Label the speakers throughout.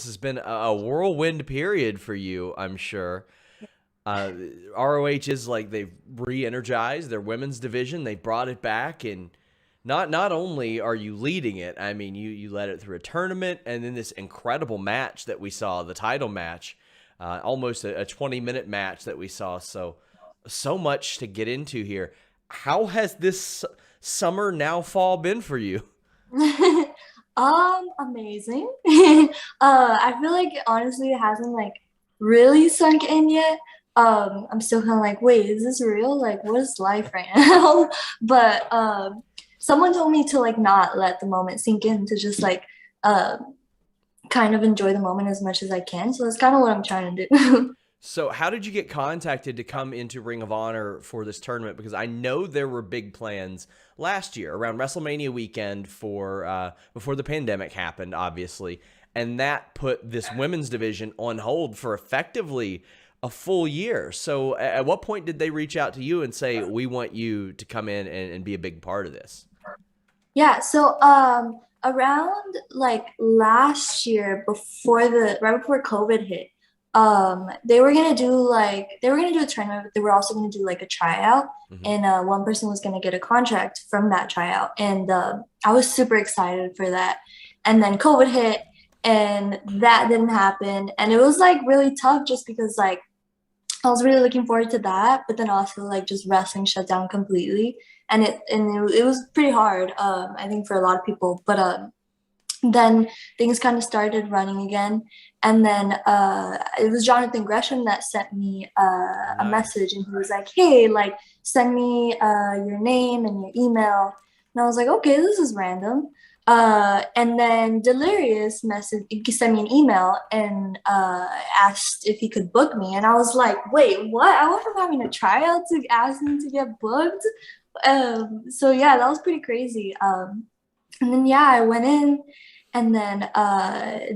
Speaker 1: This has been a whirlwind period for you, I'm sure. Uh, ROH is like they've re-energized their women's division. They brought it back, and not only are you leading it, I mean you led it through a tournament, and then this incredible match that we saw, the title match, almost a 20-minute match that we saw. So much to get into here. How has this summer now fall been for you?
Speaker 2: Amazing. I feel like honestly it hasn't like really sunk in yet. I'm still kind of like, wait, is this real? Like, what is life right now? But someone told me to like not let the moment sink in, to just like kind of enjoy the moment as much as I can. So that's kind of what I'm trying to do.
Speaker 1: So, how did you get contacted to come into Ring of Honor for this tournament? Because I know there were big plans last year around WrestleMania weekend for before the pandemic happened, obviously, and that put this women's division on hold for effectively a full year. So, at what point did they reach out to you and say, "We want you to come in and be a big part of this"?
Speaker 2: Yeah, so around like last year before the right before COVID hit, they were gonna do a tournament, but they were also gonna do like a tryout,
Speaker 1: Hmm.
Speaker 2: and one person was gonna get a contract from that tryout, and I was super excited for that. And then COVID hit, and that didn't happen, and it was like really tough just because like I was really looking forward to that, but then also like just wrestling shut down completely, and it was pretty hard. I think for a lot of people, but then things kind of started running again, and then it was Jonathan Gresham that sent me a
Speaker 1: Nice.
Speaker 2: message, and he was like, "Hey, like send me your name and your email," and I was like, "Okay, this is random." And then Delirious message he sent me an email and asked if he could book me, and I was like, "Wait, what? I went from having a tryout to asking to get booked." So yeah, that was pretty crazy. And then yeah, I went in and then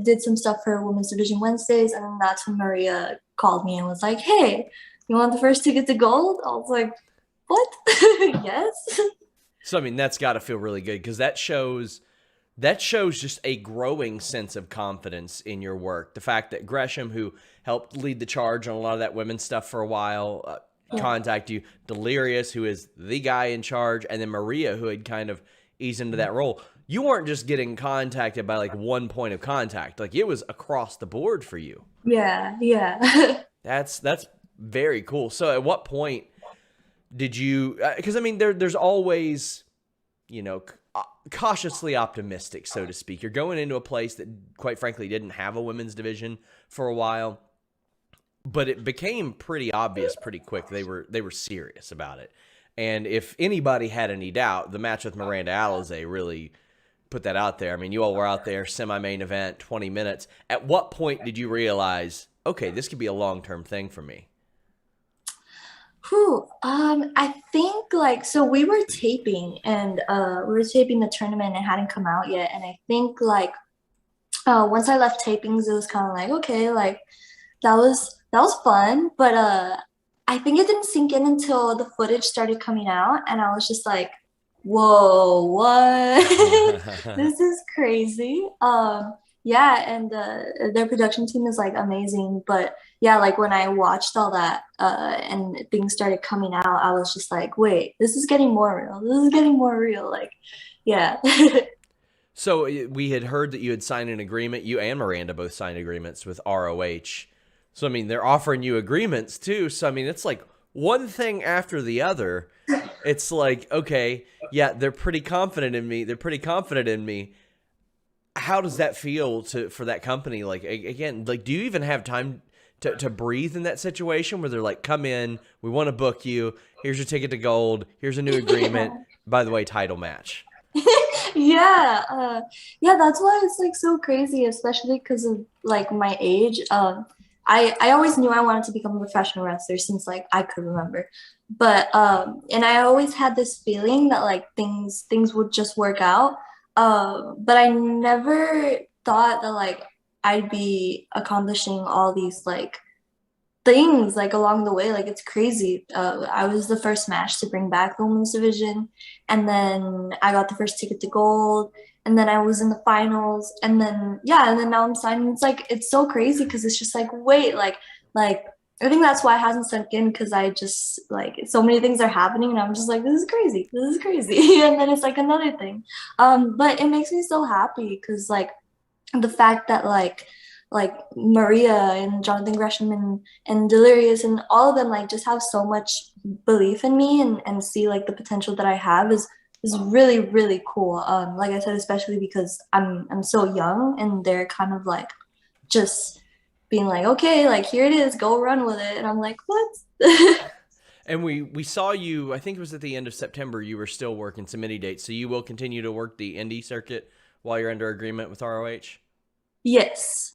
Speaker 2: did some stuff for Women's Division Wednesdays, and then that's when Maria called me and was like, "Hey, you want the first ticket to gold?" I was like, "What?" Yes.
Speaker 1: So, I mean, that's got to feel really good because that shows just a growing sense of confidence in your work. The fact that Gresham, who helped lead the charge on a lot of that women's stuff for a while,
Speaker 2: Yeah.
Speaker 1: contact you. Delirious, who is the guy in charge, and then Maria, who had kind of eased into that role. You weren't just getting contacted by like one point of contact; like it was across the board for you.
Speaker 2: Yeah, yeah.
Speaker 1: That's very cool. So, at what point did you? Because I mean, there's always cautiously optimistic, so to speak. You're going into a place that, quite frankly, didn't have a women's division for a while, but it became pretty obvious pretty quick they were serious about it. And if anybody had any doubt, the match with Miranda Alizé really put that out there. I mean, you all were out there, semi-main event, 20 minutes. At what point did you realize, okay, this could be a long-term thing for me?
Speaker 2: Whew. I think like so we were taping and we were taping the tournament and it hadn't come out yet. And I think like once I left tapings, it was kind of like, okay, like that was fun. But I think it didn't sink in until the footage started coming out, and I was just like, whoa, what? This is crazy. Yeah, and their production team is like amazing. But yeah, like when I watched all that and things started coming out, I was just like, wait, this is getting more real. This is getting more real. Like, yeah.
Speaker 1: So we had heard that you had signed an agreement. You and Miranda both signed agreements with ROH. So I mean, they're offering you agreements too. So I mean, it's like one thing after the other. It's like, okay, yeah, they're pretty confident in me. They're pretty confident in me. How does that feel to for that company? Like again, like do you even have time to breathe in that situation where they're like, come in, we want to book you. Here's your ticket to gold. Here's a new agreement.
Speaker 2: Yeah.
Speaker 1: By the way, title match.
Speaker 2: Yeah, yeah, that's why it's like so crazy, especially because of like my age. I always knew I wanted to become a professional wrestler since like I could remember, but and I always had this feeling that like things would just work out. But I never thought that like I'd be accomplishing all these like things like along the way. Like it's crazy. I was the first match to bring back the women's division, and then I got the first ticket to gold, and then I was in the finals, and then yeah, and then now I'm signing. It's like it's so crazy because it's just like wait, like I think that's why it hasn't sunk in because I just like so many things are happening and I'm just like this is crazy, this is crazy, and then it's like another thing. But it makes me so happy because like the fact that like Maria and Jonathan Gresham and Delirious and all of them like just have so much belief in me and see like the potential that I have is really really cool. Like I said, especially because I'm so young and they're kind of like just being like, okay, like here it is, go run with it, and I'm like, what?
Speaker 1: And we saw you, I think it was at the end of September, you were still working some indie dates. So you will continue to work the indie circuit while you're under agreement with ROH?
Speaker 2: Yes.